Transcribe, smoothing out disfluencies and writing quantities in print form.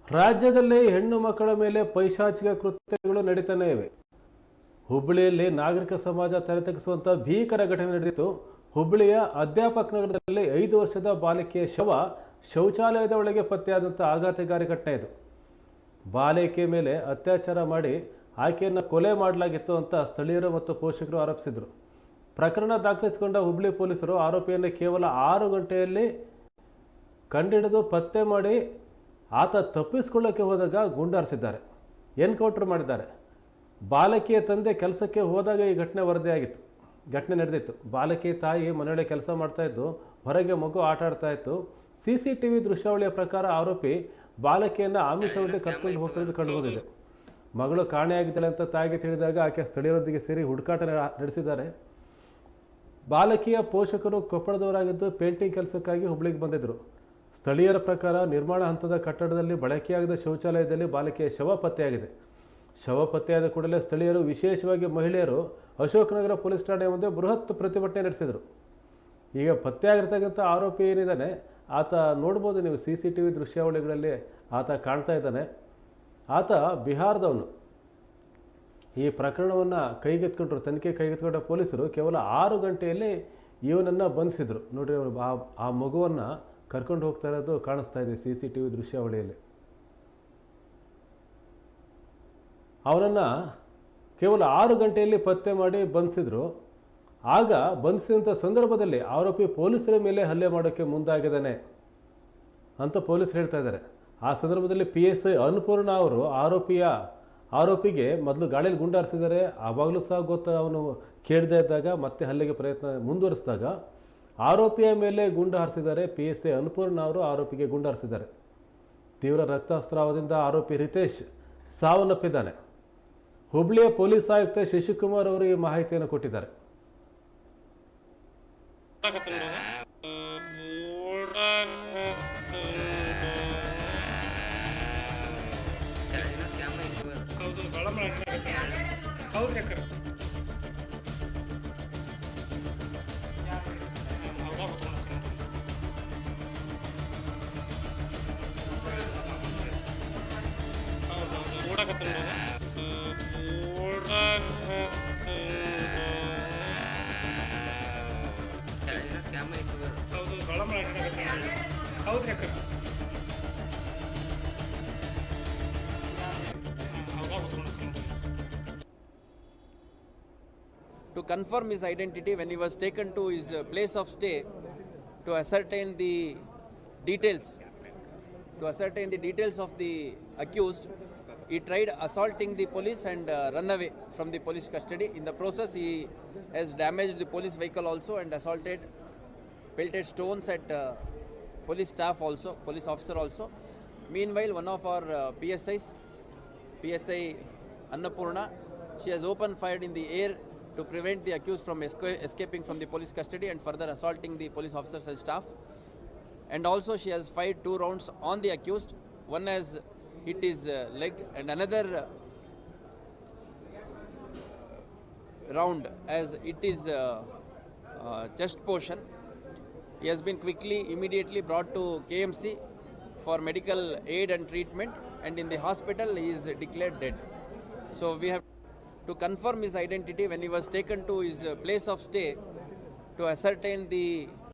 ರಾಜ್ಯದಲ್ಲಿ ಹೆಣ್ಣು ಮಕ್ಕಳ ಮೇಲೆ ಪೈಶಾಚಿಕ ಕೃತ್ಯಗಳು ನಡೀತಾನೆ ಇವೆ. ಹುಬ್ಬಳ್ಳಿಯಲ್ಲಿ ನಾಗರಿಕ ಸಮಾಜ ತಲೆತಗ್ಗಿಸುವಂಥ ಭೀಕರ ಘಟನೆ ನಡೆದಿತ್ತು. ಹುಬ್ಬಳ್ಳಿಯ ಅಧ್ಯಾಪಕ ನಗರದಲ್ಲಿ 5 ವರ್ಷದ ಬಾಲಕಿಯ ಶವ ಶೌಚಾಲಯದ ಒಳಗೆ ಪತ್ತೆಯಾದಂಥ ಆಘಾತಕಾರಿ ಘಟನೆ ಇದು. ಬಾಲಕಿಯ ಮೇಲೆ ಅತ್ಯಾಚಾರ ಮಾಡಿ ಆಕೆಯನ್ನು ಕೊಲೆ ಮಾಡಲಾಗಿತ್ತು ಅಂತ ಸ್ಥಳೀಯರು ಮತ್ತು ಪೋಷಕರು ಆರೋಪಿಸಿದರು. ಪ್ರಕರಣ ದಾಖಲಿಸಿಕೊಂಡ ಹುಬ್ಬಳ್ಳಿ ಪೊಲೀಸರು ಆರೋಪಿಯನ್ನು ಕೇವಲ 6 ಗಂಟೆಯಲ್ಲಿ ಕಂಡಿಡಿದು ಪತ್ತೆ ಮಾಡಿ ಆತ ತಪ್ಪಿಸಿಕೊಳ್ಳೋಕ್ಕೆ ಹೋದಾಗ ಗುಂಡಾರಿಸಿದ್ದಾರೆ, ಎನ್ಕೌಂಟರ್ ಮಾಡಿದ್ದಾರೆ. ಬಾಲಕಿಯ ತಂದೆ ಕೆಲಸಕ್ಕೆ ಹೋದಾಗ ಈ ಘಟನೆ ನಡೆದಿತ್ತು. ಬಾಲಕಿಯ ತಾಯಿ ಮನೆಯೊಳಗೆ ಕೆಲಸ ಮಾಡ್ತಾಯಿದ್ದು, ಹೊರಗೆ ಮಗು ಆಟ ಆಡ್ತಾ ಇತ್ತು. CCTV ದೃಶ್ಯಾವಳಿಯ ಪ್ರಕಾರ ಆರೋಪಿ ಬಾಲಕಿಯನ್ನು ಆಮಿಷವೊಡ್ಡಿ ಕರ್ಕೊಂಡು ಹೋಗ್ತಿದ್ದು ಕಂಡುಬಂದಿದೆ. ಮಗಳು ಕಾಣೆಯಾಗಿದ್ದಾಳೆ ಅಂತ ತಾಯಿಗೆ ತಿಳಿದಾಗ ಆಕೆ ಸ್ಥಳೀಯರೊಂದಿಗೆ ಸೇರಿ ಹುಡುಕಾಟ ನಡೆಸಿದ್ದಾರೆ. ಬಾಲಕಿಯ ಪೋಷಕರು ಕೊಪ್ಪಳದವರಾಗಿದ್ದು ಪೇಂಟಿಂಗ್ ಕೆಲಸಕ್ಕಾಗಿ ಹುಬ್ಬಳ್ಳಿಗೆ ಬಂದಿದ್ದರು. ಸ್ಥಳೀಯರ ಪ್ರಕಾರ ನಿರ್ಮಾಣ ಹಂತದ ಕಟ್ಟಡದಲ್ಲಿ ಬಳಕೆಯಾಗದ ಶೌಚಾಲಯದಲ್ಲಿ ಬಾಲಕಿಯ ಶವ ಪತ್ತೆಯಾಗಿದೆ. ಶವ ಪತ್ತೆಯಾದ ಕೂಡಲೇ ಸ್ಥಳೀಯರು, ವಿಶೇಷವಾಗಿ ಮಹಿಳೆಯರು, ಅಶೋಕನಗರ ಪೊಲೀಸ್ ಠಾಣೆ ಮುಂದೆ ಬೃಹತ್ ಪ್ರತಿಭಟನೆ ನಡೆಸಿದರು. ಈಗ ಪತ್ತೆಯಾಗಿರ್ತಕ್ಕಂಥ ಆರೋಪಿ ಏನಿದ್ದಾನೆ ಆತ ನೋಡ್ಬೋದು ನೀವು, CCTV ದೃಶ್ಯಾವಳಿಗಳಲ್ಲಿ ಆತ ಕಾಣ್ತಾ ಇದ್ದಾನೆ. ಆತ ಬಿಹಾರದವನು. ಈ ಪ್ರಕರಣವನ್ನು ತನಿಖೆ ಕೈಗೆತ್ತಿಕೊಂಡ ಪೊಲೀಸರು ಕೇವಲ 6 ಗಂಟೆಯಲ್ಲಿ ಇವನನ್ನು ಬಂಧಿಸಿದರು. ನೋಡಿರಿ, ಅವರು ಆ ಮಗುವನ್ನು ಕರ್ಕೊಂಡು ಹೋಗ್ತಾ ಇರೋದು ಕಾಣಿಸ್ತಾ ಇದೆ CCTV ದೃಶ್ಯಾವಳಿಯಲ್ಲಿ. ಅವನನ್ನು ಕೇವಲ 6 ಗಂಟೆಯಲ್ಲಿ ಪತ್ತೆ ಮಾಡಿ ಬಂಧಿಸಿದ್ರು. ಆಗ ಬಂಧಿಸಿದಂಥ ಸಂದರ್ಭದಲ್ಲಿ ಆರೋಪಿ ಪೊಲೀಸರ ಮೇಲೆ ಹಲ್ಲೆ ಮಾಡೋಕ್ಕೆ ಮುಂದಾಗಿದ್ದಾನೆ ಅಂತ ಪೊಲೀಸರು ಹೇಳ್ತಾ ಇದ್ದಾರೆ. ಆ ಸಂದರ್ಭದಲ್ಲಿ PSI ಅನ್ನಪೂರ್ಣ ಅವರು ಆರೋಪಿಗೆ ಮೊದಲು ಗಾಳಿಯಲ್ಲಿ ಗುಂಡಾರಿಸಿದ್ದಾರೆ. ಆವಾಗಲೂ ಸಹ ಅವನು ಕೇಳದೇ ಇದ್ದಾಗ ಮತ್ತೆ ಹಲ್ಲೆಗೆ ಪ್ರಯತ್ನ ಮುಂದುವರಿಸಿದಾಗ ಆರೋಪಿಯ ಮೇಲೆ ಗುಂಡು ಹಾರಿಸಿದ್ದಾರೆ. PSI ಅನ್ನಪೂರ್ಣ ಅವರು ಆರೋಪಿಗೆ ಗುಂಡು ಹಾರಿಸಿದ್ದಾರೆ. ತೀವ್ರ ರಕ್ತಸ್ರಾವದಿಂದ ಆರೋಪಿ ರಿತೇಶ್ ಸಾವನ್ನಪ್ಪಿದ್ದಾನೆ. ಹುಬ್ಬಳ್ಳಿಯ ಪೊಲೀಸ್ ಆಯುಕ್ತ ಶಶಿಕುಮಾರ್ ಅವರು ಈ ಮಾಹಿತಿಯನ್ನು ಕೊಟ್ಟಿದ್ದಾರೆ. To confirm his identity, when he was taken to his place of stay to ascertain the details of the accused, he tried assaulting the police and run away from the police custody. In the process, he has damaged the police vehicle also and pelted stones at police officer also. Meanwhile, one of our PSI Annapurna, she has opened fire in the air to prevent the accused from escaping from the police custody and further assaulting the police officers and staff. And also she has fired 2 rounds on the accused. One has hit his leg and another round as it is chest portion. He has been immediately brought to KMC for medical aid and treatment, and in the hospital he is declared dead. So we have to confirm his identity, when he was taken to his place of stay to ascertain the